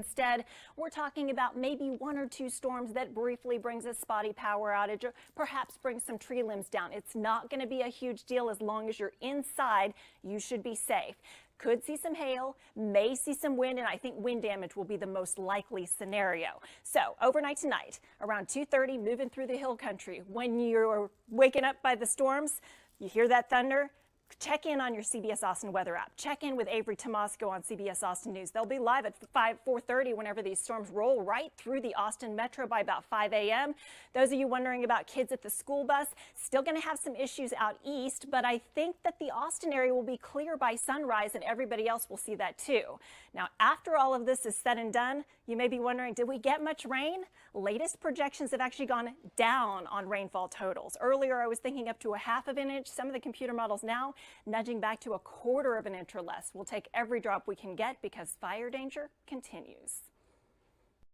Instead, we're talking about maybe one or two storms that briefly brings a spotty power outage or perhaps brings some tree limbs down. It's not going to be a huge deal as long as you're inside. You should be safe. Could see some hail, may see some wind, and I think wind damage will be the most likely scenario. So overnight tonight, around 2:30, moving through the hill country. When you're waking up by the storms, you hear that thunder, check in on your CBS Austin weather app. Check in with Avery Tomasco on CBS Austin News. They'll be live at 4:30 whenever these storms roll right through the Austin metro by about 5 a.m. Those of you wondering about kids at the school bus, still going to have some issues out east, but I think that the Austin area will be clear by sunrise and everybody else will see that too. Now, after all of this is said and done, you may be wondering, did we get much rain? Latest projections have actually gone down on rainfall totals. Earlier, I was thinking up to a half of an inch. Some of the computer models now nudging back to a quarter of an inch or less. We'll take every drop we can get because fire danger continues.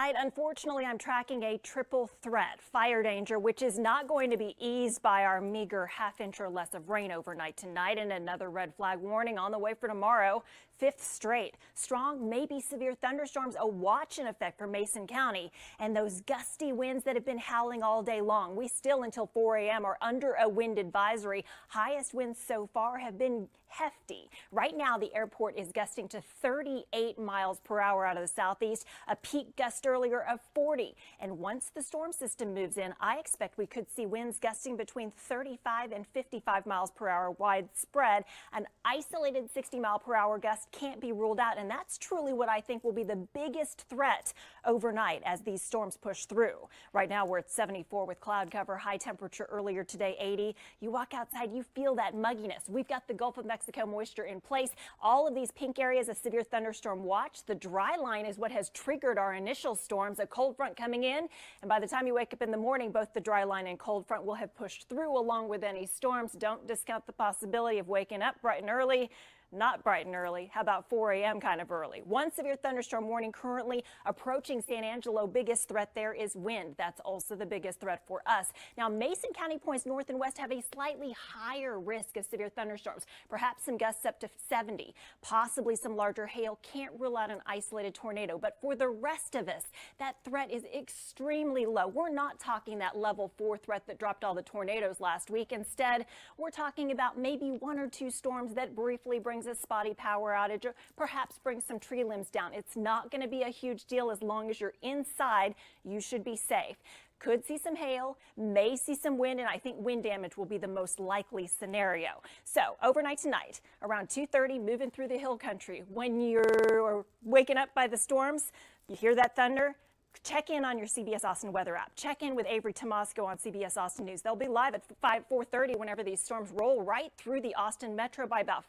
Unfortunately, I'm tracking a triple threat, fire danger, which is not going to be eased by our meager half-inch or less of rain overnight tonight, and another red flag warning on the way for tomorrow. Fifth straight. Strong, maybe severe thunderstorms, a watch in effect for Mason County, and those gusty winds that have been howling all day long. We still, until 4 a.m., are under a wind advisory. Highest winds so far have been hefty. Right now, the airport is gusting to 38 miles per hour out of the southeast, a peak gust earlier of 40. And once the storm system moves in, I expect we could see winds gusting between 35 and 55 miles per hour widespread. An isolated 60 mile per hour gust can't be ruled out, and that's truly what I think will be the biggest threat overnight as these storms push through. Right now we're at 74 with cloud cover, high temperature earlier today 80. You walk outside, you feel that mugginess. We've got the Gulf of Mexico moisture in place. All of these pink areas, a severe thunderstorm watch. The dry line is what has triggered our initial storms, a cold front coming in, and by the time you wake up in the morning, both the dry line and cold front will have pushed through along with any storms. Don't discount the possibility of waking up bright and early. Not bright and early. How about 4 a.m. kind of early? One severe thunderstorm warning currently approaching San Angelo. Biggest threat there is wind. That's also the biggest threat for us. Now, Mason County points north and west have a slightly higher risk of severe thunderstorms. Perhaps some gusts up to 70. Possibly some larger hail. Can't rule out an isolated tornado. But for the rest of us, that threat is extremely low. We're not talking that level 4 threat that dropped all the tornadoes last week. Instead, we're talking about maybe one or two storms that briefly brings a spotty power outage or perhaps bring some tree limbs down. It's not going to be a huge deal as long as you're inside. You should be safe. Could see some hail, may see some wind, and I think wind damage will be the most likely scenario. So overnight tonight, around 2:30, moving through the hill country. When you're waking up by the storms, you hear that thunder, check in on your CBS Austin weather app. Check in with Avery Tomasco on CBS Austin News. They'll be live at 4:30 whenever these storms roll right through the Austin metro by about.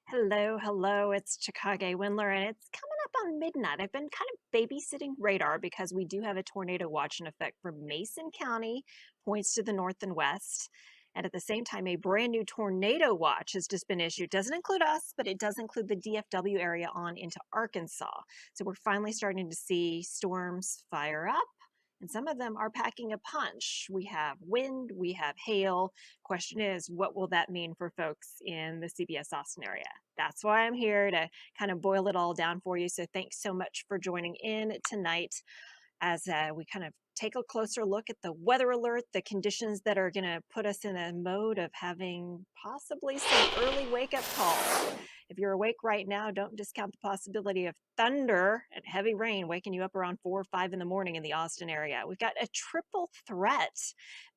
Hello, it's Chicago Windler, and it's coming up on midnight. I've been kind of babysitting radar because we do have a tornado watch in effect for Mason County, points to the north and west. And at the same time, a brand new tornado watch has just been issued. Doesn't include us, but it does include the DFW area on into Arkansas. So we're finally starting to see storms fire up. And some of them are packing a punch. We have wind, we have hail. Question is, what will that mean for folks in the CBS Austin area? That's why I'm here to kind of boil it all down for you. So thanks so much for joining in tonight as we kind of take a closer look at the weather alert, the conditions that are going to put us in a mode of having possibly some early wake-up calls. If you're awake right now, don't discount the possibility of thunder and heavy rain waking you up around 4 or 5 in the morning in the Austin area. We've got a triple threat.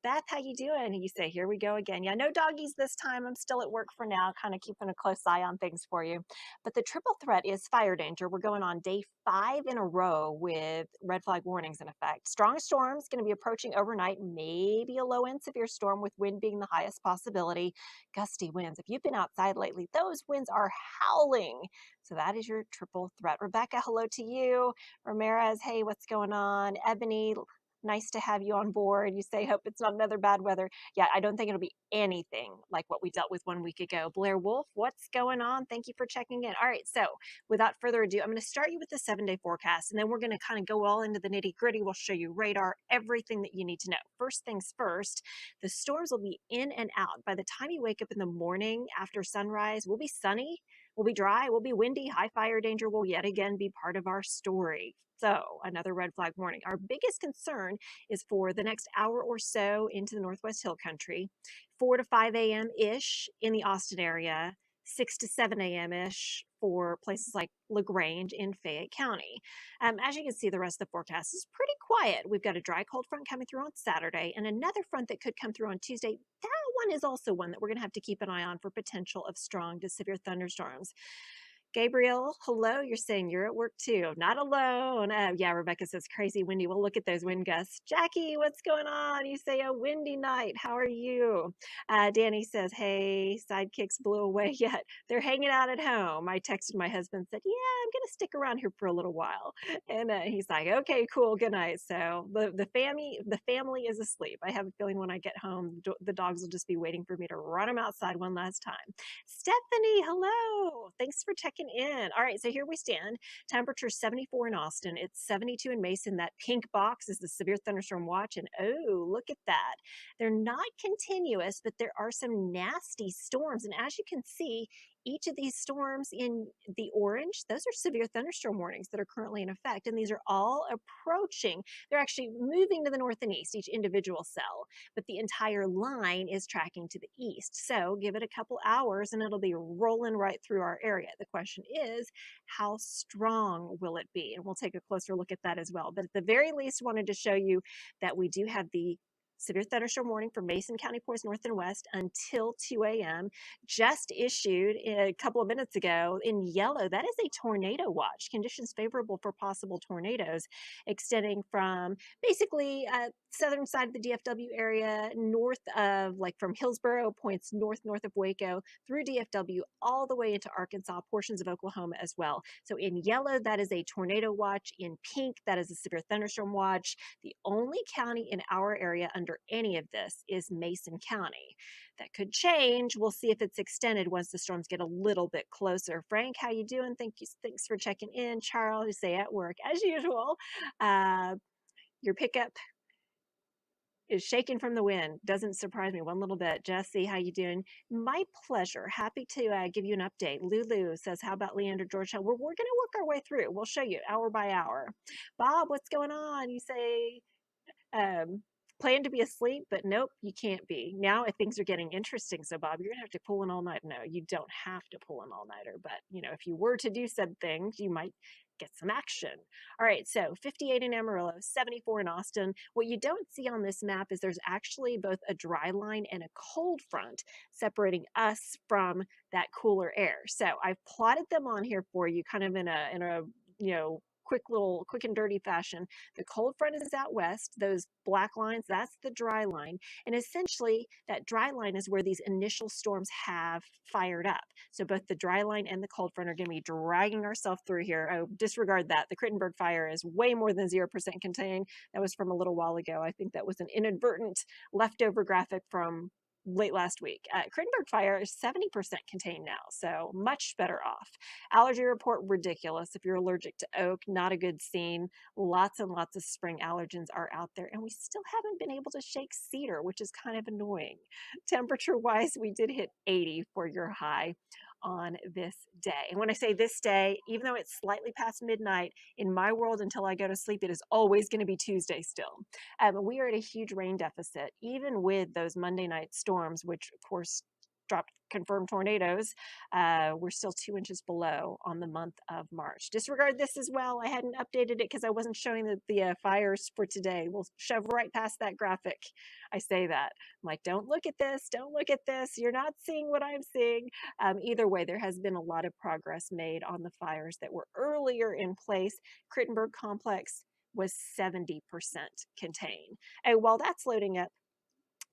Beth, how you doing? You say, here we go again. Yeah, no doggies this time. I'm still at work for now, kind of keeping a close eye on things for you. But the triple threat is fire danger. We're going on day 5 in a row with red flag warnings in effect. Strongest storm is going to be approaching overnight, maybe a low-end severe storm with wind being the highest possibility. Gusty winds. If you've been outside lately, those winds are howling. So that is your triple threat. Rebecca, hello to you. Ramirez, hey, what's going on? Ebony, nice to have you on board. You say, hope it's not another bad weather. Yeah, I don't think it'll be anything like what we dealt with 1 week ago. Blair Wolf, what's going on? Thank you for checking in. All right, so without further ado, I'm going to start you with the 7-day forecast, and then we're going to kind of go all into the nitty gritty. We'll show you radar, everything that you need to know. First things first, the storms will be in and out. By the time you wake up in the morning after sunrise, we'll be sunny. We'll be dry, we'll be windy, high fire danger will yet again be part of our story. So, another red flag warning. Our biggest concern is for the next hour or so into the Northwest Hill Country, 4 to 5 a.m. ish in the Austin area, 6 to 7 a.m. ish for places like LaGrange in Fayette County. As you can see, the rest of the forecast is pretty quiet. We've got a dry cold front coming through on Saturday and another front that could come through on Tuesday. That one is also one that we're going to have to keep an eye on for potential of strong to severe thunderstorms. Gabriel, hello. You're saying you're at work too. Not alone. Yeah, Rebecca says crazy windy. We'll look at those wind gusts. Jackie, what's going on? You say a windy night. How are you? Danny says, hey, sidekicks blew away yet. They're hanging out at home. I texted my husband, said, yeah, I'm going to stick around here for a little while. And he's like, okay, cool. Good night. So the family is asleep. I have a feeling when I get home, the dogs will just be waiting for me to run them outside one last time. Stephanie, hello. Thanks for checking in. All right, so here we stand. Temperature 74 in Austin. It's 72 in Mason. That pink box is the severe thunderstorm watch. And oh, look at that. They're not continuous, but there are some nasty storms. And as you can see, each of these storms in the orange, those are severe thunderstorm warnings that are currently in effect. And these are all approaching. They're actually moving to the north and east, each individual cell, but the entire line is tracking to the east. So give it a couple hours and it'll be rolling right through our area. The question is, how strong will it be? And we'll take a closer look at that as well. But at the very least, wanted to show you that we do have the severe thunderstorm warning for Mason County ports north and west until 2 a.m. Just issued a couple of minutes ago in yellow. That is a tornado watch. Conditions favorable for possible tornadoes extending from basically southern side of the DFW area, north of, like from Hillsboro, points north of Waco, through DFW, all the way into Arkansas, portions of Oklahoma as well. So in yellow, that is a tornado watch. In pink, that is a severe thunderstorm watch. The only county in our area under any of this is Mason County. That could change. We'll see if it's extended once the storms get a little bit closer. Frank, how you doing? Thanks for checking in. Charles, you say at work as usual. Your pickup is shaking from the wind. Doesn't surprise me one little bit. Jesse, how you doing? My pleasure. Happy to give you an update. Lulu says, how about Leander, Georgetown? We're going to work our way through. We'll show you hour by hour. Bob, what's going on? You say, plan to be asleep, but nope, you can't be. Now things are getting interesting. So Bob, you're gonna have to pull an all-night. No, you don't have to pull an all-nighter, but you know, if you were to do said things, you might get some action. All right, so 58 in Amarillo, 74 in Austin. What you don't see on this map is there's actually both a dry line and a cold front separating us from that cooler air. So I've plotted them on here for you kind of in a you know, quick and dirty fashion. The cold front is out west. Those black lines, that's the dry line. And essentially that dry line is where these initial storms have fired up. So both the dry line and the cold front are going to be dragging ourselves through here. Oh, disregard that. The Crittenberg fire is way more than 0% contained. That was from a little while ago. I think that was an inadvertent leftover graphic from late last week. Crittenberg fire is 70% contained now, so much better off. Allergy report, ridiculous. If you're allergic to oak, not a good scene. Lots and lots of spring allergens are out there, and we still haven't been able to shake cedar, which is kind of annoying. Temperature-wise, we did hit 80 for your high on this day. And when I say this day, even though it's slightly past midnight, in my world until I go to sleep, it is always going to be Tuesday still. We are at a huge rain deficit, even with those Monday night storms, which of course dropped confirmed tornadoes. We're still 2 inches below on the month of March. Disregard this as well. I hadn't updated it because I wasn't showing the fires for today. We'll shove right past that graphic. I say that. I'm like, don't look at this. Don't look at this. You're not seeing what I'm seeing. Either way, there has been a lot of progress made on the fires that were earlier in place. Crittenberg complex was 70% contained. And while that's loading up,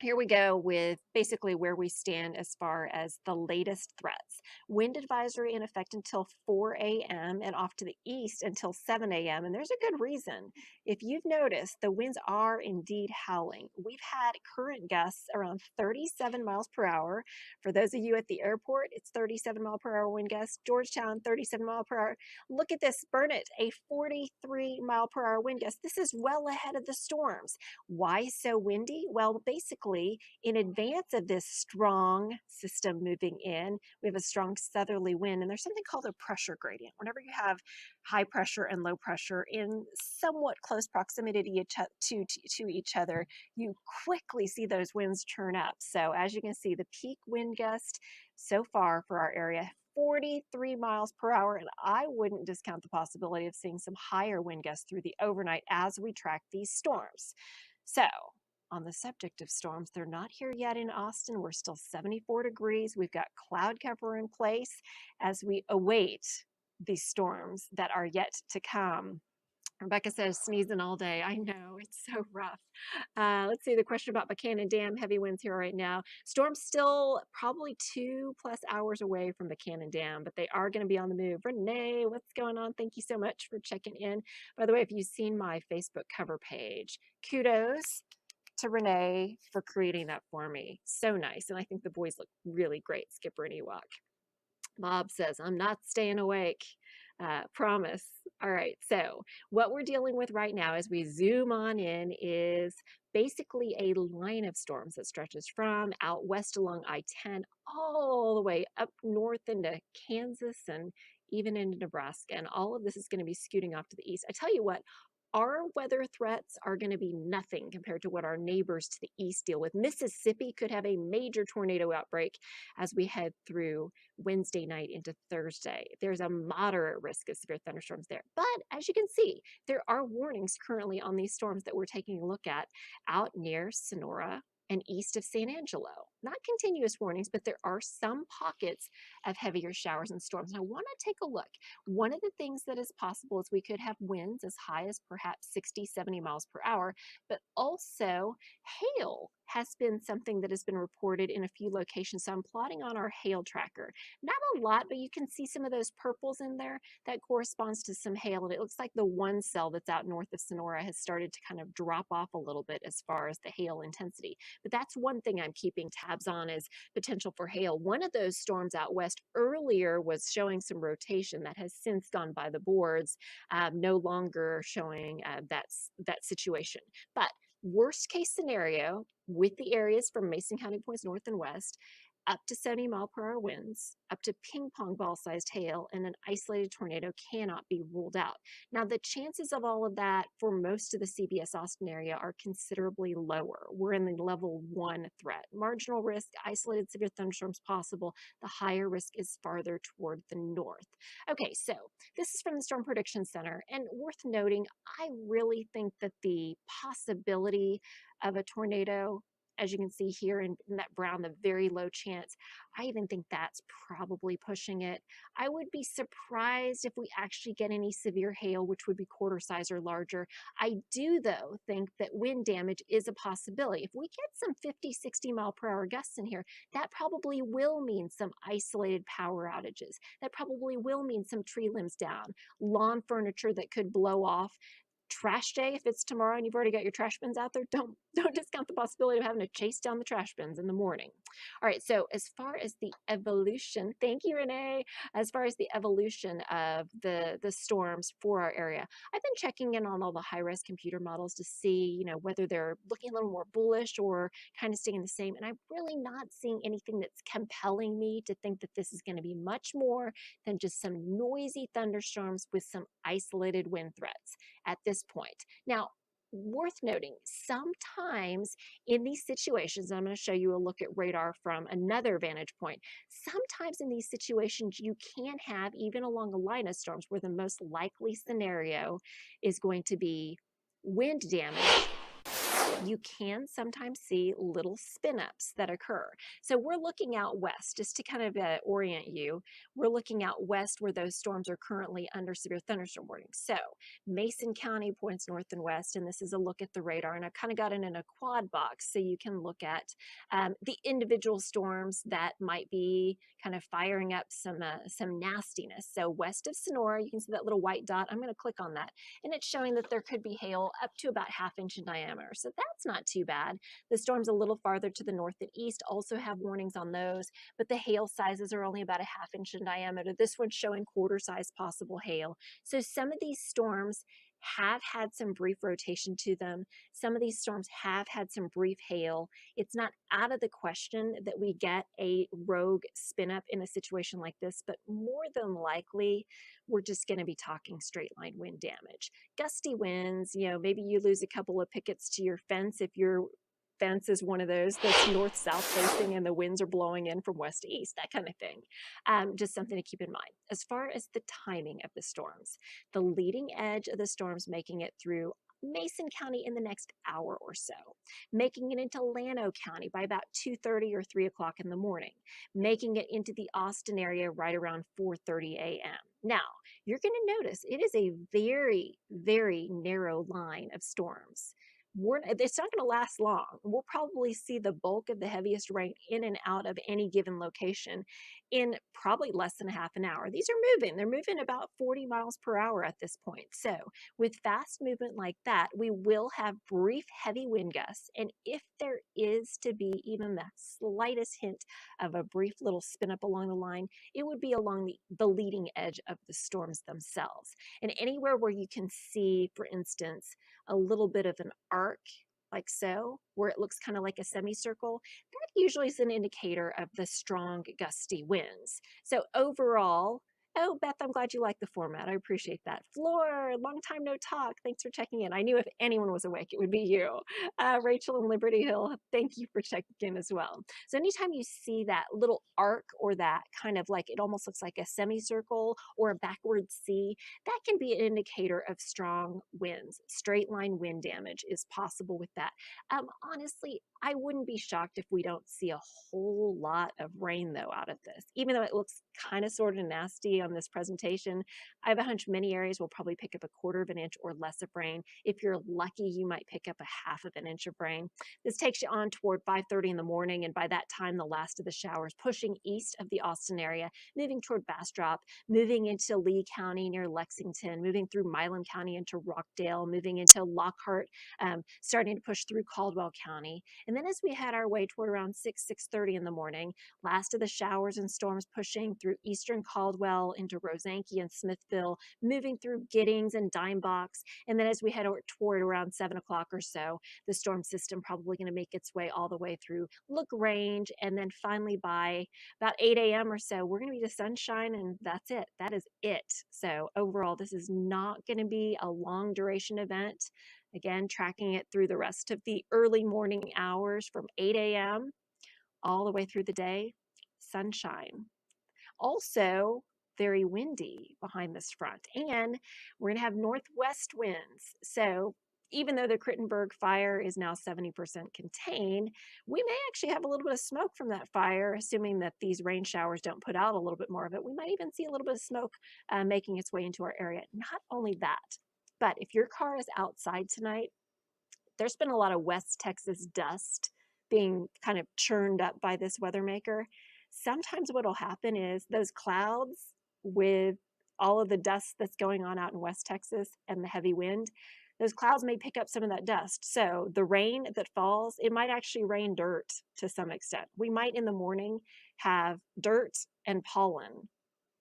here we go with basically where we stand as far as the latest threats. Wind advisory in effect until 4 a.m. and off to the east until 7 a.m. And there's a good reason. If you've noticed, the winds are indeed howling. We've had current gusts around 37 miles per hour. For those of you at the airport, it's 37 mile per hour wind gusts. Georgetown, 37 mile per hour. Look at this, Burnett, a 43 mile per hour wind gust. This is well ahead of the storms. Why so windy? Well, basically, quickly, in advance of this strong system moving in, we have a strong southerly wind, and there's something called a pressure gradient. Whenever you have high pressure and low pressure in somewhat close proximity to each other, you quickly see those winds turn up. So as you can see, the peak wind gust so far for our area, 43 miles per hour, and I wouldn't discount the possibility of seeing some higher wind gusts through the overnight as we track these storms. So on the subject of storms, they're not here yet in Austin. We're still 74 degrees. We've got cloud cover in place as we await these storms that are yet to come. Rebecca says, sneezing all day. I know, it's so rough. Let's see the question about Buchanan Dam. Heavy winds here right now. Storm's still probably 2+ hours away from Buchanan Dam, but they are going to be on the move. Renee, what's going on? Thank you so much for checking in. By the way, if you've seen my Facebook cover page, kudos to Renee for creating that for me. So nice. And I think the boys look really great, Skipper and Ewok. Bob says, I'm not staying awake. Promise. All right, so what we're dealing with right now as we zoom on in is basically a line of storms that stretches from out west along I-10 all the way up north into Kansas and even into Nebraska. And all of this is going to be scooting off to the east. I tell you what, our weather threats are going to be nothing compared to what our neighbors to the east deal with. Mississippi could have a major tornado outbreak as we head through Wednesday night into Thursday. There's a moderate risk of severe thunderstorms there. But as you can see, there are warnings currently on these storms that we're taking a look at out near Sonora and east of San Angelo. Not continuous warnings, but there are some pockets of heavier showers and storms. And I want to take a look. One of the things that is possible is we could have winds as high as perhaps 60, 70 miles per hour, but also hail has been something that has been reported in a few locations. So I'm plotting on our hail tracker. Not a lot, but you can see some of those purples in there. That corresponds to some hail. And it looks like the one cell that's out north of Sonora has started to kind of drop off a little bit as far as the hail intensity. But that's one thing I'm keeping tabs on is potential for hail. One of those storms out west earlier was showing some rotation that has since gone by the boards, no longer showing that situation. But worst case scenario with the areas from Mason County points north and west, up to 70 mile per hour winds, up to ping pong ball sized hail, and an isolated tornado cannot be ruled out. Now, the chances of all of that for most of the CBS Austin area are considerably lower. We're in the level 1 threat. Marginal risk, isolated severe thunderstorms possible. The higher risk is farther toward the north. Okay, so this is from the Storm Prediction Center, and worth noting, I really think that the possibility of a tornado, as you can see here in that brown, the very low chance, I even think that's probably pushing it. I would be surprised if we actually get any severe hail, which would be quarter size or larger. I do, though, think that wind damage is a possibility. If we get some 50, 60 mile per hour gusts in here, that probably will mean some isolated power outages. That probably will mean some tree limbs down, lawn furniture that could blow off. Trash day, if it's tomorrow and you've already got your trash bins out there, don't discount the possibility of having to chase down the trash bins in the morning. All right, so as far as the evolution, thank you, Renee. As far as the evolution of the storms for our area, I've been checking in on all the high-res computer models to see, whether they're looking a little more bullish or kind of staying the same. And I'm really not seeing anything that's compelling me to think that this is going to be much more than just some noisy thunderstorms with some isolated wind threats at this point. Now, worth noting, sometimes in these situations, I'm going to show you a look at radar from another vantage point. Sometimes in these situations, you can have, even along a line of storms, where the most likely scenario is going to be wind damage. You can sometimes see little spin-ups that occur. So we're looking out west, just to kind of orient you. We're looking out west where those storms are currently under severe thunderstorm warning. So Mason County points north and west, and this is a look at the radar. And I've kind of got it in a quad box so you can look at the individual storms that might be kind of firing up some nastiness. So west of Sonora, you can see that little white dot. I'm going to click on that, and it's showing that there could be hail up to about 1/2 inch in diameter. So that's not too bad. The storms a little farther to the north and east also have warnings on those, but the hail sizes are only about 1/2 inch in diameter. This one's showing quarter size possible hail. So some of these storms have had some brief rotation to them. Some of these storms have had some brief hail. It's not out of the question that we get a rogue spin up in a situation like this, but more than likely, we're just going to be talking straight line wind damage. Gusty winds, maybe you lose a couple of pickets to your fence if your fence is one of those that's north-south facing and the winds are blowing in from west to east, that kind of thing. Just something to keep in mind. As far as the timing of the storms, the leading edge of the storms making it through Mason County in the next hour or so, making it into Llano County by about 2:30 or 3 o'clock in the morning, making it into the Austin area right around 4:30 a.m. Now, you're going to notice it is a very, very narrow line of storms. It's not going to last long. We'll probably see the bulk of the heaviest rain in and out of any given location in probably less than half an hour. These are moving. They're moving about 40 miles per hour at this point. So with fast movement like that, we will have brief heavy wind gusts. And if there is to be even the slightest hint of a brief little spin up along the line, it would be along the leading edge of the storms themselves. And anywhere where you can see, for instance, a little bit of an arc like so, where it looks kind of like a semicircle, that usually is an indicator of the strong gusty winds. So overall, oh, Beth, I'm glad you like the format. I appreciate that. Floor, long time no talk. Thanks for checking in. I knew if anyone was awake, it would be you. Rachel in Liberty Hill, thank you for checking in as well. So anytime you see that little arc or that kind of like, it almost looks like a semicircle or a backward C, that can be an indicator of strong winds. Straight line wind damage is possible with that. Honestly, I wouldn't be shocked if we don't see a whole lot of rain though out of this, even though it looks kind of sort of nasty on this presentation. I have a hunch many areas will probably pick up a quarter of an inch or less of rain. If you're lucky, you might pick up a half of an inch of rain. This takes you on toward 5:30 in the morning, and by that time, the last of the showers pushing east of the Austin area, moving toward Bastrop, moving into Lee County near Lexington, moving through Milam County into Rockdale, moving into Lockhart, starting to push through Caldwell County. And then as we head our way toward around 6:30 in the morning, last of the showers and storms pushing through eastern Caldwell into Rosanke and Smithville, moving through Giddings and Dimebox. And then as we head toward around 7 o'clock or so, the storm system probably going to make its way all the way through LaGrange. And then finally by about 8 a.m. or so, we're going to be to sunshine, and that's it. That is it. So overall, this is not going to be a long duration event. Again, tracking it through the rest of the early morning hours from 8 a.m. all the way through the day, sunshine. Also, very windy behind this front. And we're going to have northwest winds. So even though the Crittenberg fire is now 70% contained, we may actually have a little bit of smoke from that fire, assuming that these rain showers don't put out a little bit more of it. We might even see a little bit of smoke making its way into our area. Not only that, but if your car is outside tonight, there's been a lot of West Texas dust being kind of churned up by this weather maker. Sometimes what will happen is those clouds with all of the dust that's going on out in West Texas and the heavy wind, those clouds may pick up some of that dust. So the rain that falls, it might actually rain dirt to some extent. We might in the morning have dirt and pollen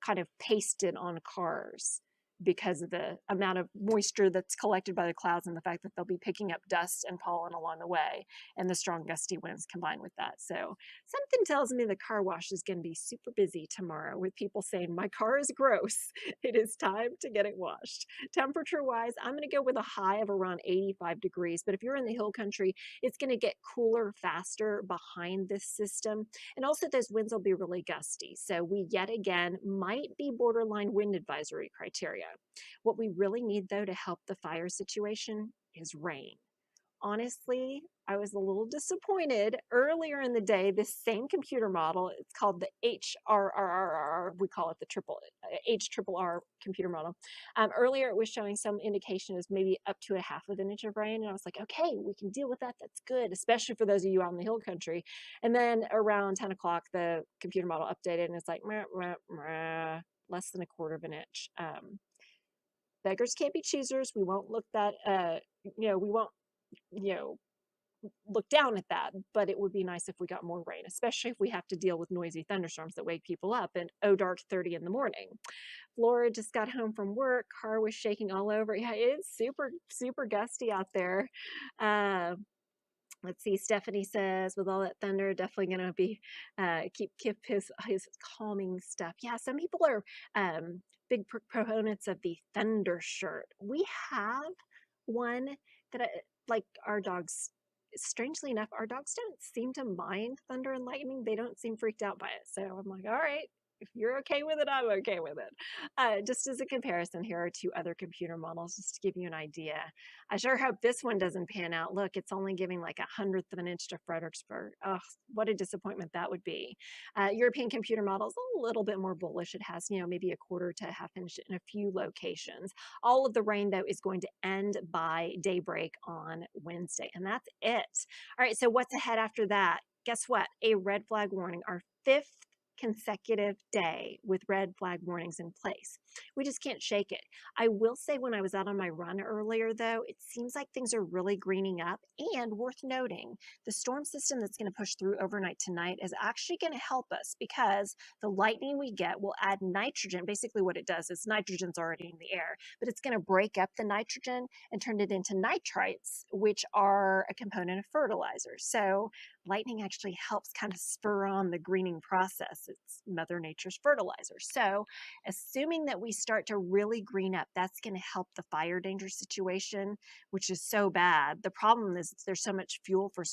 kind of pasted on cars because of the amount of moisture that's collected by the clouds and the fact that they'll be picking up dust and pollen along the way, and the strong gusty winds combined with that. So something tells me the car wash is going to be super busy tomorrow with people saying, my car is gross. It is time to get it washed. Temperature wise, I'm going to go with a high of around 85 degrees. But if you're in the hill country, it's going to get cooler faster behind this system. And also those winds will be really gusty. So we yet again might be borderline wind advisory criteria. What we really need, though, to help the fire situation is rain. Honestly, I was a little disappointed earlier in the day. This same computer model, it's called the HRRR, we call it the HRRR computer model. Earlier, it was showing some indication as maybe up to a half of an inch of rain, and I was like, okay, we can deal with that. That's good, especially for those of you out in the hill country. And then around 10 o'clock, the computer model updated, and it's like less than a quarter of an inch. Beggars can't be choosers. We won't look that, we won't, look down at that, but it would be nice if we got more rain, especially if we have to deal with noisy thunderstorms that wake people up at dark 30 in the morning. Flora just got home from work. Car was shaking all over. Yeah, it's super gusty out there. Uh, let's see. Stephanie says, with all that thunder, definitely going to be keep his calming stuff. Yeah, some people are big proponents of the thunder shirt. We have one that like our dogs. Strangely enough, our dogs don't seem to mind thunder and lightning. They don't seem freaked out by it. So I'm like, all right, if you're okay with it, I'm okay with it. Just as a comparison, here are two other computer models, just to give you an idea. I sure hope this one doesn't pan out. Look, it's only giving like 1/100 of an inch to Fredericksburg. Oh, what a disappointment that would be. European computer models a little bit more bullish. It has, maybe 1/4 to 1/2 inch in a few locations. All of the rain, though, is going to end by daybreak on Wednesday, and that's it. All right, so what's ahead after that? Guess what? A red flag warning, our 5th consecutive day with red flag warnings in place. We just can't shake it. I will say, when I was out on my run earlier, though, it seems like things are really greening up. And worth noting, the storm system that's going to push through overnight tonight is actually going to help us, because the lightning we get will add nitrogen. Basically what it does is nitrogen's already in the air, but it's going to break up the nitrogen and turn it into nitrites, which are a component of fertilizer. So lightning actually helps kind of spur on the greening process. It's Mother Nature's fertilizer. So assuming that we start to really green up, that's going to help the fire danger situation, which is so bad. The problem is there's so much fuel for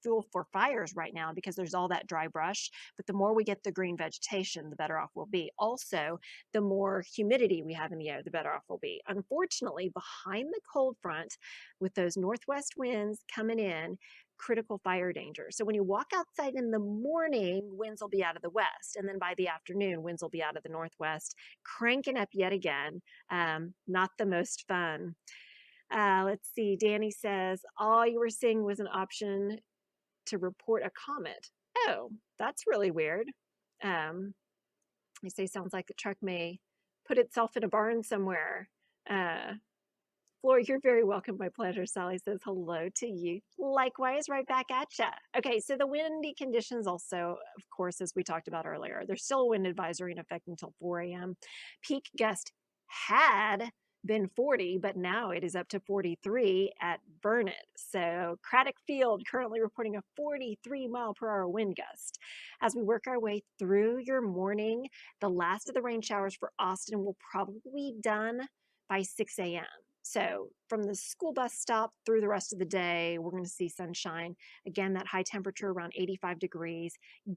fuel for fires right now, because there's all that dry brush. But the more we get the green vegetation, the better off we'll be. Also, the more humidity we have in the air, the better off we'll be. Unfortunately, behind the cold front, with those northwest winds coming in, critical fire danger. So when you walk outside in the morning, winds will be out of the west. And then by the afternoon, winds will be out of the northwest, cranking up yet again. Not the most fun. Let's see. Danny says, all you were seeing was an option to report a comet. Oh, that's really weird. They say, sounds like the truck may put itself in a barn somewhere. Flora, you're very welcome. My pleasure. Sally says hello to you. Likewise, right back at ya. Okay, so the windy conditions also, of course, as we talked about earlier, there's still a wind advisory in effect until 4 a.m. Peak gust had been 40, but now it is up to 43 at Burnett. So Craddock Field currently reporting a 43-mile-per-hour wind gust. As we work our way through your morning, the last of the rain showers for Austin will probably be done by 6 a.m. So from the school bus stop through the rest of the day, we're going to see sunshine. Again, that high temperature around 85 degrees,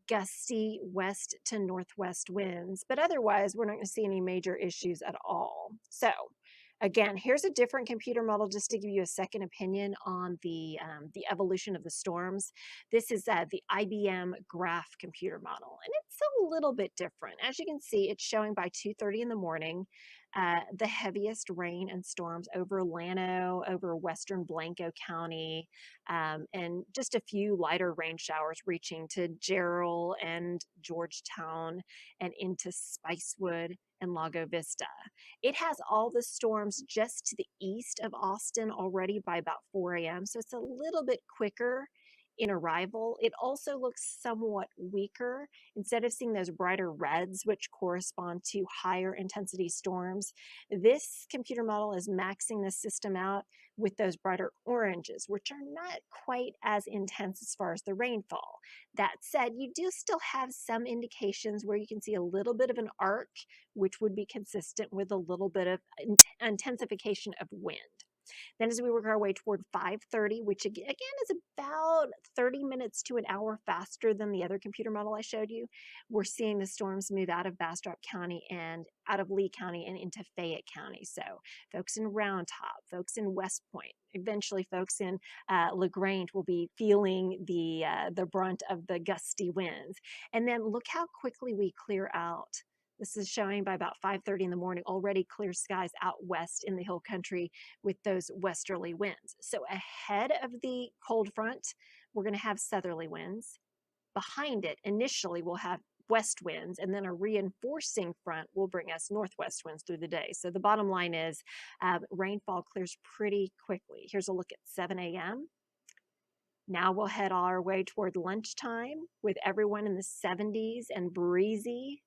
gusty west to northwest winds. But otherwise, we're not going to see any major issues at all. So again, here's a different computer model just to give you a second opinion on the evolution of the storms. This is the IBM graph computer model, and it's a little bit different. As you can see, it's showing by 2:30 in the morning, the heaviest rain and storms over Llano, over western Blanco County, and just a few lighter rain showers reaching to Jarrell and Georgetown and into Spicewood and Lago Vista. It has all the storms just to the east of Austin already by about 4 a.m., so it's a little bit quicker in arrival. It also looks somewhat weaker. Instead of seeing those brighter reds, which correspond to higher intensity storms, this computer model is maxing the system out with those brighter oranges, which are not quite as intense as far as the rainfall. That said, you do still have some indications where you can see a little bit of an arc, which would be consistent with a little bit of intensification of wind. Then as we work our way toward 5:30, which again is about 30 minutes to an hour faster than the other computer model I showed you, we're seeing the storms move out of Bastrop County and out of Lee County and into Fayette County. So folks in Round Top, folks in West Point, eventually folks in LaGrange will be feeling the brunt of the gusty winds. And then look how quickly we clear out. This is showing by about 5:30 in the morning, already clear skies out west in the hill country with those westerly winds. So ahead of the cold front, we're going to have southerly winds. Behind it, initially, we'll have west winds, and then a reinforcing front will bring us northwest winds through the day. So the bottom line is rainfall clears pretty quickly. Here's a look at 7 a.m. Now we'll head our way toward lunchtime with everyone in the 70s and breezy,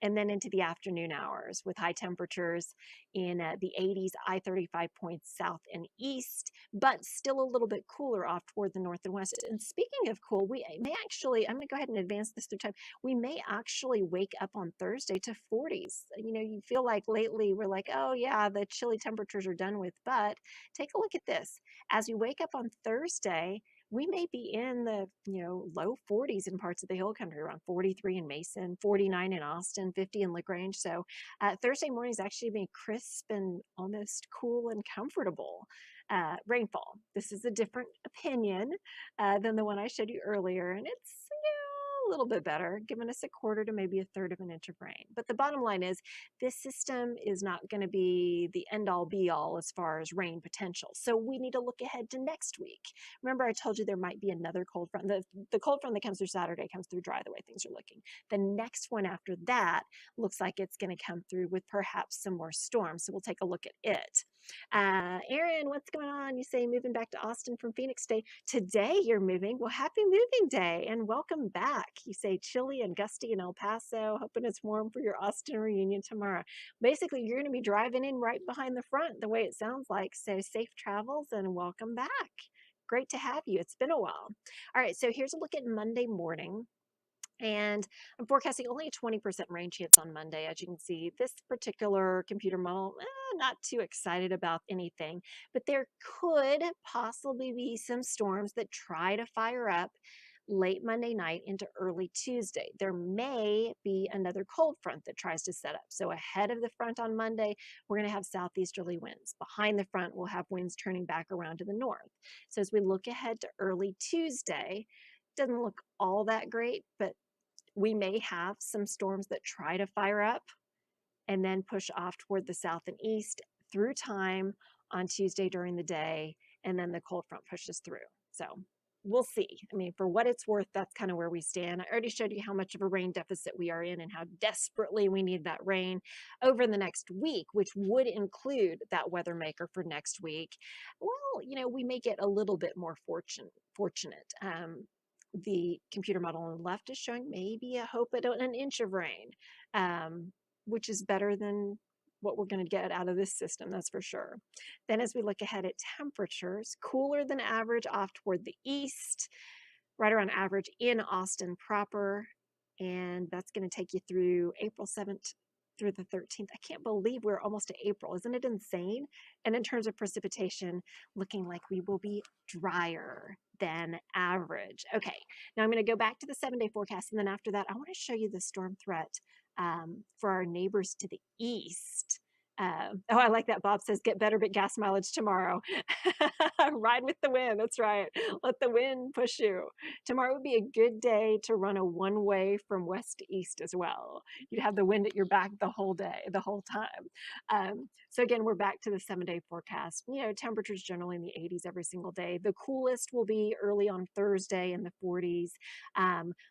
and then into the afternoon hours with high temperatures in the 80s, I-35 points south and east, but still a little bit cooler off toward the north and west. And speaking of cool, we may actually, I'm going to go ahead and advance this through time. We may actually wake up on Thursday to 40s. You know, you feel like lately we're like, oh yeah, the chilly temperatures are done with, but take a look at this. As we wake up on Thursday, we may be in the low 40s in parts of the hill country, around 43 in Mason, 49 in Austin, 50 in LaGrange. So Thursday morning is actually being crisp and almost cool and comfortable. Rainfall. This is a different opinion than the one I showed you earlier, and it's a little bit better, giving us a quarter to maybe a third of an inch of rain. But the bottom line is this system is not going to be the end all be all as far as rain potential. So we need to look ahead to next week. Remember, I told you there might be another cold front. The cold front that comes through Saturday comes through dry the way things are looking. The next one after that looks like it's going to come through with perhaps some more storms. So we'll take a look at it. Aaron, what's going on? You say moving back to Austin from Phoenix Day. Today you're moving. Well, happy moving day and welcome back. You say chilly and gusty in El Paso, hoping it's warm for your Austin reunion tomorrow. Basically, you're going to be driving in right behind the front, the way it sounds like. So safe travels and welcome back. Great to have you. It's been a while. All right, so here's a look at Monday morning. And I'm forecasting only a 20% rain chance on Monday. As you can see, this particular computer model, not too excited about anything, but there could possibly be some storms that try to fire up late Monday night into early Tuesday. There may be another cold front that tries to set up. So ahead of the front on Monday, we're going to have southeasterly winds. Behind the front, we'll have winds turning back around to the north. So as we look ahead to early Tuesday, doesn't look all that great, but we may have some storms that try to fire up and then push off toward the south and east through time on Tuesday during the day, and then the cold front pushes through. So we'll see. I mean, for what it's worth, that's kind of where we stand. I already showed you how much of a rain deficit we are in and how desperately we need that rain over the next week, which would include that weather maker for next week. Well, we may get a little bit more fortunate. The computer model on the left is showing maybe a hope at an inch of rain, which is better than what we're going to get out of this system, that's for sure. Then as we look ahead at temperatures, cooler than average off toward the east, right around average in Austin proper, and that's going to take you through April 7th through the 13th. I can't believe we're almost to April. Isn't it insane? And in terms of precipitation, looking like we will be drier than average. Okay, now I'm going to go back to the 7-day forecast, and then after that, I want to show you the storm threat for our neighbors to the east. Oh, I like that. Bob says, get better, but gas mileage tomorrow. Ride with the wind. That's right. Let the wind push you. Tomorrow would be a good day to run a one-way from west to east as well. You'd have the wind at your back the whole day, the whole time. So again, we're back to the 7-day forecast. Temperatures generally in the 80s every single day. The coolest will be early on Thursday in the 40s.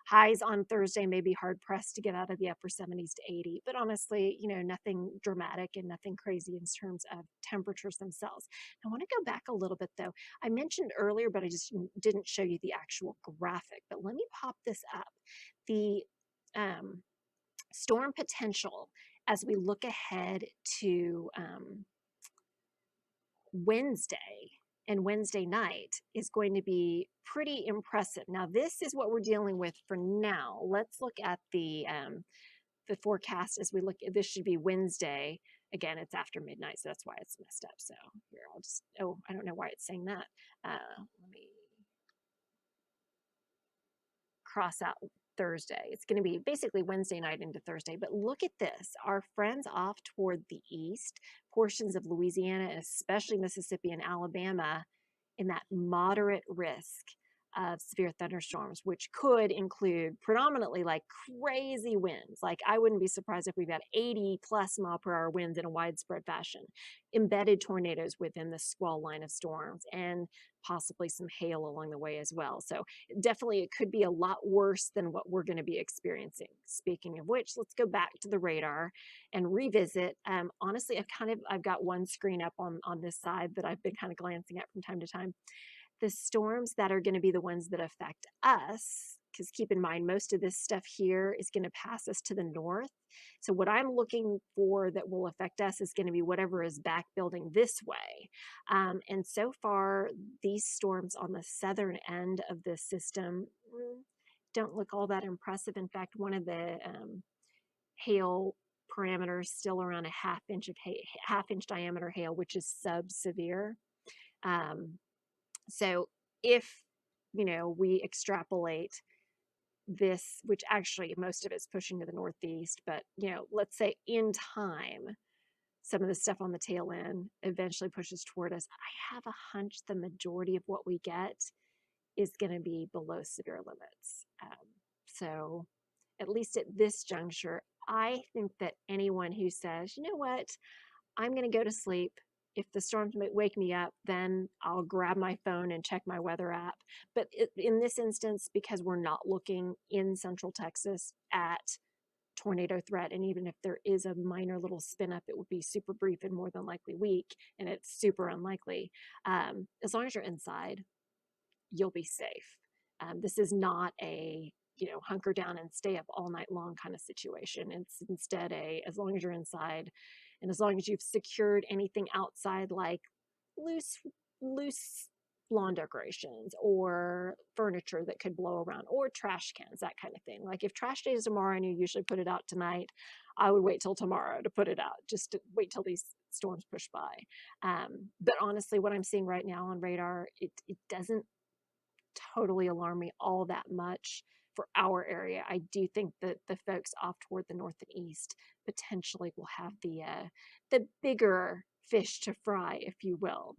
Highs on Thursday may be hard pressed to get out of the upper 70s to 80, but honestly, nothing dramatic and nothing crazy in terms of temperatures themselves. I want to go back a little bit though. I mentioned earlier, but I just didn't show you the actual graphic, but let me pop this up. The storm potential as we look ahead to Wednesday and Wednesday night is going to be pretty impressive. Now, this is what we're dealing with for now. Let's look at the forecast as we look. This should be Wednesday. Again, it's after midnight, so that's why it's messed up. So here, I'll just, I don't know why it's saying that. Let me cross out Thursday. It's going to be basically Wednesday night into Thursday. But look at this. Our friends off toward the east, portions of Louisiana, especially Mississippi and Alabama, in that moderate risk of severe thunderstorms, which could include predominantly like crazy winds. Like I wouldn't be surprised if we've got 80 plus mile per hour winds in a widespread fashion, embedded tornadoes within the squall line of storms, and possibly some hail along the way as well. So definitely it could be a lot worse than what we're going to be experiencing. Speaking of which, let's go back to the radar and revisit. Honestly, I've got one screen up on this side that I've been kind of glancing at from time to time. The storms that are going to be the ones that affect us, because keep in mind, most of this stuff here is going to pass us to the north. So what I'm looking for that will affect us is going to be whatever is back building this way. And so far, these storms on the southern end of this system don't look all that impressive. In fact, one of the hail parameters still around a half inch diameter hail, which is sub-severe. So if we extrapolate this, which actually most of it's pushing to the northeast, but let's say in time, some of the stuff on the tail end eventually pushes toward us. I have a hunch the majority of what we get is going to be below severe limits. So at least at this juncture, I think that anyone who says, you know what, I'm going to go to sleep. If the storms wake me up, then I'll grab my phone and check my weather app. But in this instance, because we're not looking in central Texas at tornado threat, and even if there is a minor little spin up, it would be super brief and more than likely weak, and it's super unlikely. As long as you're inside, you'll be safe. This is not a hunker down and stay up all night long kind of situation. It's instead as long as you're inside, and as long as you've secured anything outside, like loose lawn decorations or furniture that could blow around, or trash cans, that kind of thing. Like if trash day is tomorrow and you usually put it out tonight, I would wait till tomorrow to put it out, just to wait till these storms push by. But honestly, what I'm seeing right now on radar, it doesn't totally alarm me all that much for our area. I do think that the folks off toward the north and east potentially will have the bigger fish to fry, if you will.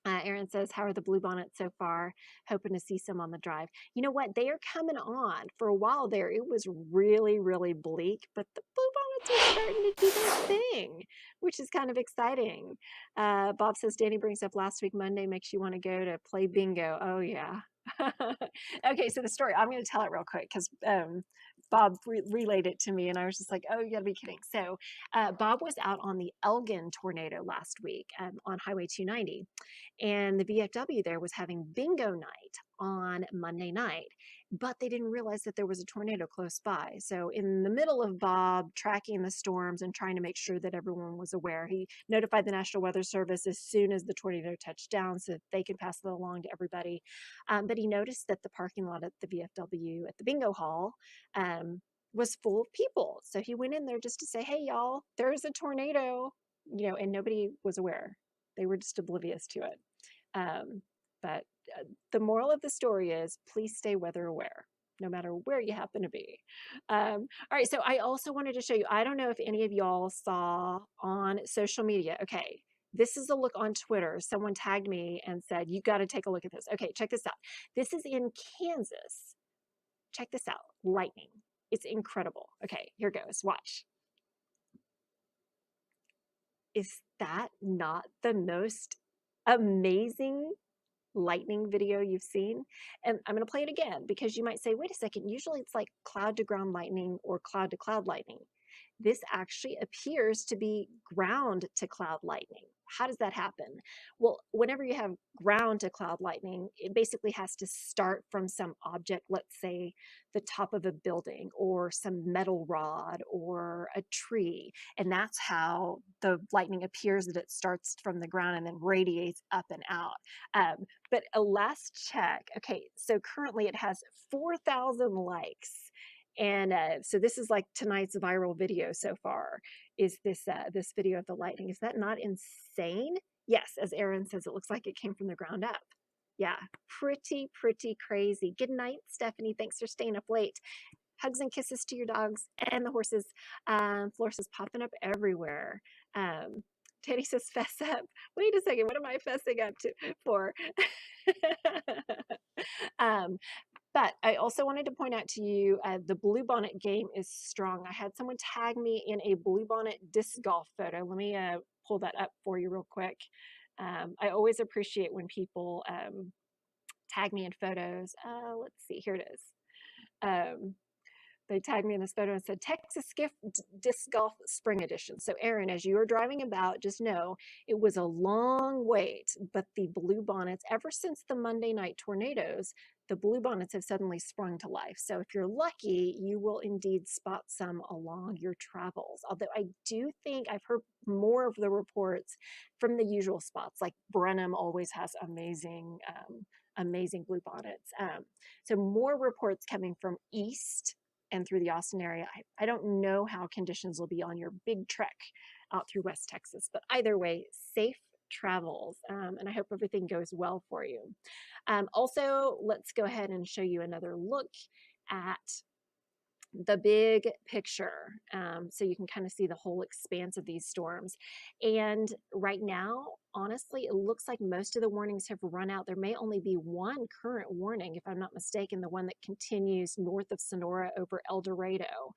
Aaron says, how are the bluebonnets so far? Hoping to see some on the drive. You know what? They are coming on. For a while there, it was really, really bleak, but the bluebonnets are starting to do their thing, which is kind of exciting. Bob says, Danny brings up last week, Monday makes you want to go to play bingo. Oh, yeah. Okay, so the story, I'm going to tell it real quick because Bob relayed it to me and I was just like, oh, you gotta be kidding. So Bob was out on the Elgin tornado last week on Highway 290, and the VFW there was having bingo night on Monday night, but they didn't realize that there was a tornado close by. So in the middle of Bob tracking the storms and trying to make sure that everyone was aware, he notified the National Weather Service as soon as the tornado touched down so that they could pass it along to everybody. But he noticed that the parking lot at the VFW at the bingo hall was full of people. So he went in there just to say, hey, y'all, there's a tornado, and nobody was aware. They were just oblivious to it. But the moral of the story is please stay weather aware, no matter where you happen to be. All right, so I also wanted to show you, I don't know if any of y'all saw on social media. Okay, this is a look on Twitter. Someone tagged me and said, you got to take a look at this. Okay, check this out. This is in Kansas. Check this out, lightning. It's incredible. Okay, here goes, watch. Is that not the most amazing lightning video you've seen? And I'm going to play it again because you might say, wait a second, usually it's like cloud to ground lightning or cloud to cloud lightning. This actually appears to be ground to cloud lightning. How does that happen? Well, whenever you have ground to cloud lightning, it basically has to start from some object, let's say the top of a building or some metal rod or a tree. And that's how the lightning appears, that it starts from the ground and then radiates up and out. But a last check, okay, so currently it has 4,000 likes. And so this is like tonight's viral video so far, is this video of the lightning. Is that not insane? Yes, as Aaron says, it looks like it came from the ground up. Yeah, pretty crazy. Good night, Stephanie. Thanks for staying up late. Hugs and kisses to your dogs and the horses. Flores is popping up everywhere. Teddy says, fess up. Wait a second, what am I fessing up for? But I also wanted to point out to you, the bluebonnet game is strong. I had someone tag me in a bluebonnet disc golf photo. Let me pull that up for you real quick. I always appreciate when people tag me in photos. Let's see, here it is. They tagged me in this photo and said Texas Disc Golf Spring Edition. So Aaron, as you are driving about, just know it was a long wait, but the bluebonnets, ever since the Monday night tornadoes, the bluebonnets have suddenly sprung to life. So if you're lucky, you will indeed spot some along your travels. Although I do think I've heard more of the reports from the usual spots, like Brenham always has amazing bluebonnets. So more reports coming from east and through the Austin area. I don't know how conditions will be on your big trek out through West Texas, but either way, safe travels, and I hope everything goes well for you. Also, let's go ahead and show you another look at the big picture, so you can kind of see the whole expanse of these storms. And right now, honestly, it looks like most of the warnings have run out. There may only be one current warning, if I'm not mistaken, the one that continues north of Sonora over El Dorado.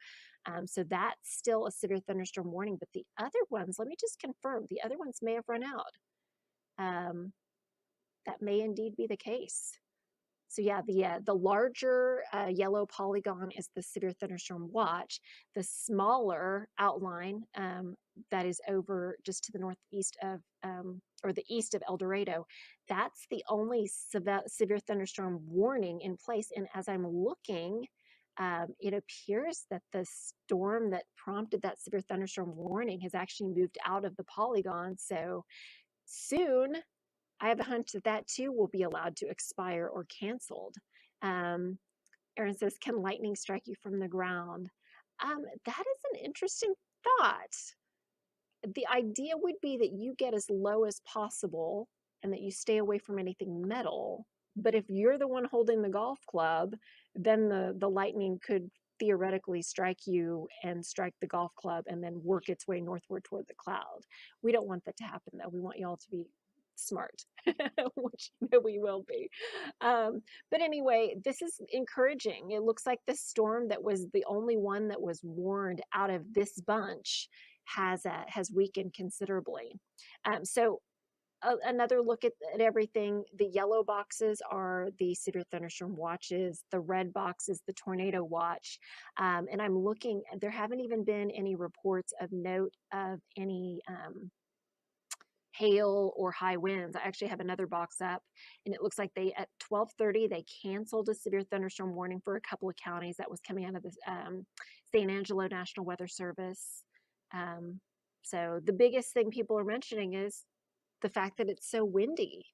So that's still a severe thunderstorm warning, but the other ones, let me just confirm, the other ones may have run out. That may indeed be the case. So yeah, the larger yellow polygon is the severe thunderstorm watch. The smaller outline that is over just to the northeast of, or the east of El Dorado, that's the only severe thunderstorm warning in place. And as I'm looking, it appears that the storm that prompted that severe thunderstorm warning has actually moved out of the polygon. So soon, I have a hunch that that too will be allowed to expire or canceled. Aaron says, can lightning strike you from the ground? That is an interesting thought. The idea would be that you get as low as possible and that you stay away from anything metal. But if you're the one holding the golf club, then the lightning could theoretically strike you and strike the golf club and then work its way northward toward the cloud. We don't want that to happen, though. We want you all to be smart, which you know we will be. But anyway, this is encouraging. It looks like the storm that was the only one that was warned out of this bunch has weakened considerably. So another look at everything. The yellow boxes are the severe thunderstorm watches. The red box is the tornado watch. And I'm looking, there haven't even been any reports of note of any hail or high winds. I actually have another box up, and it looks like they at 12:30 they canceled a severe thunderstorm warning for a couple of counties that was coming out of the San Angelo National Weather Service. So the biggest thing people are mentioning is the fact that it's so windy.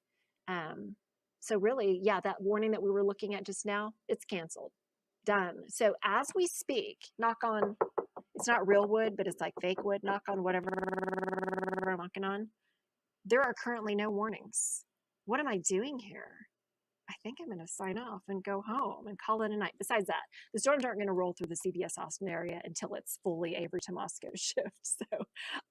So really, yeah, that warning that we were looking at just now, it's canceled. Done. So as we speak, knock on, it's not real wood, but it's like fake wood, knock on whatever I'm knocking on. There are currently no warnings. What am I doing here? I think I'm going to sign off and go home and call it a night. Besides that, the storms aren't going to roll through the CBS Austin area until it's fully Avery to Moscow shift. So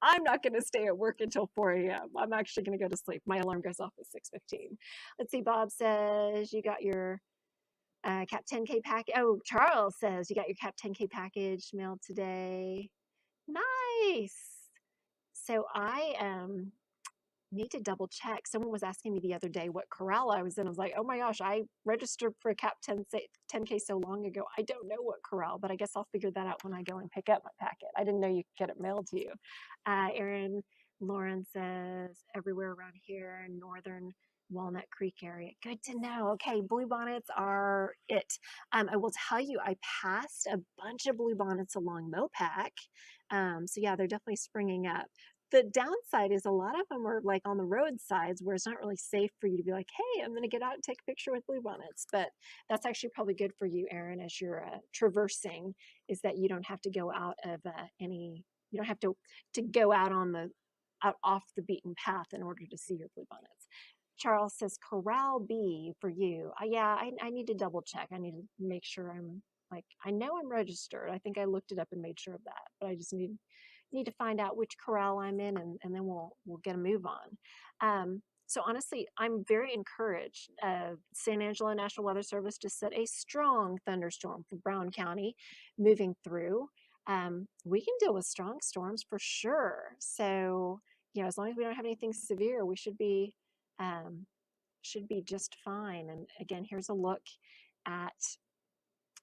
I'm not going to stay at work until 4 a.m. I'm actually going to go to sleep. My alarm goes off at 6:15. Let's see. Bob says you got your Cap 10K package. Oh, Charles says you got your Cap 10K package mailed today. Nice. So I need to double check. Someone was asking me the other day what corral I was in. I was like, oh my gosh, I registered for a Cap 10K so long ago. I don't know what corral, but I guess I'll figure that out when I go and pick up my packet. I didn't know you could get it mailed to you. Aaron Lauren says everywhere around here in northern Walnut Creek area. Good to know. Okay, bluebonnets are it. I will tell you, I passed a bunch of bluebonnets along Mopac. So yeah, they're definitely springing up. The downside is a lot of them are like on the roadsides where it's not really safe for you to be like, hey, I'm going to get out and take a picture with bluebonnets. But that's actually probably good for you, Aaron, as you're traversing, is that you don't have to go out of you don't have to go out off the beaten path in order to see your bluebonnets. Charles says Corral B for you. Yeah, I need to double check. I need to make sure I know I'm registered. I think I looked it up and made sure of that, but I just need to find out which corral I'm in, and then we'll get a move on. So honestly, I'm very encouraged. San Angelo National Weather Service just said a strong thunderstorm for Brown County moving through. We can deal with strong storms for sure. So, as long as we don't have anything severe, we should be just fine. And again, here's a look at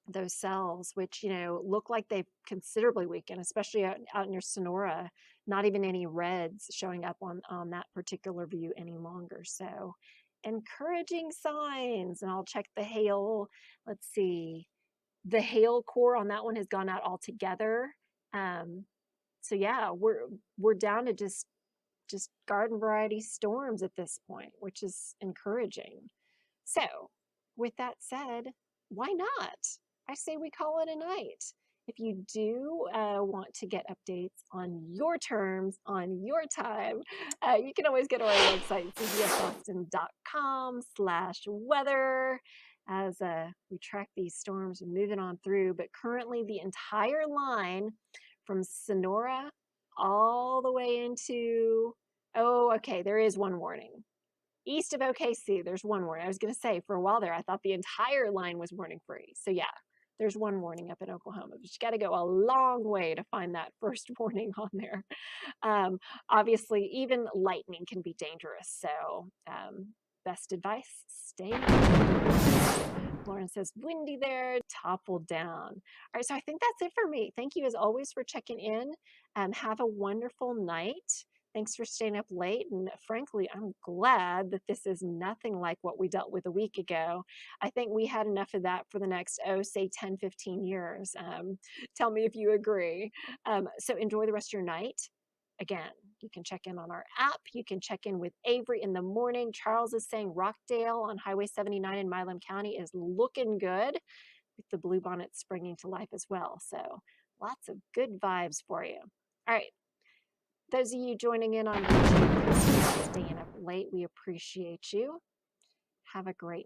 those cells, which, look like they've considerably weakened, especially out near Sonora. Not even any reds showing up on that particular view any longer. So encouraging signs. And I'll check the hail. Let's see. The hail core on that one has gone out altogether. So yeah, we're down to just garden variety storms at this point, which is encouraging. So, with that said, why not? I say we call it a night. If you do want to get updates on your terms, on your time, you can always go to our website, cbsboston.com/weather, as we track these storms and moving on through. But currently, the entire line from Sonora all the way into, oh, okay, there is one warning. East of OKC, there's one warning. I was going to say, for a while there, I thought the entire line was warning free. So yeah, there's one warning up in Oklahoma, but you got to go a long way to find that first warning on there. Obviously, even lightning can be dangerous. So best advice, stay in. Lauren says, windy there, toppled down. All right, so I think that's it for me. Thank you as always for checking in. Have a wonderful night. Thanks for staying up late. And frankly, I'm glad that this is nothing like what we dealt with a week ago. I think we had enough of that for the next, say 10, 15 years. Tell me if you agree. So enjoy the rest of your night. Again, you can check in on our app. You can check in with Avery in the morning. Charles is saying Rockdale on Highway 79 in Milam County is looking good with the bluebonnets springing to life as well. So lots of good vibes for you. All right. Those of you joining in on YouTube, thanks for staying up late. We appreciate you. Have a great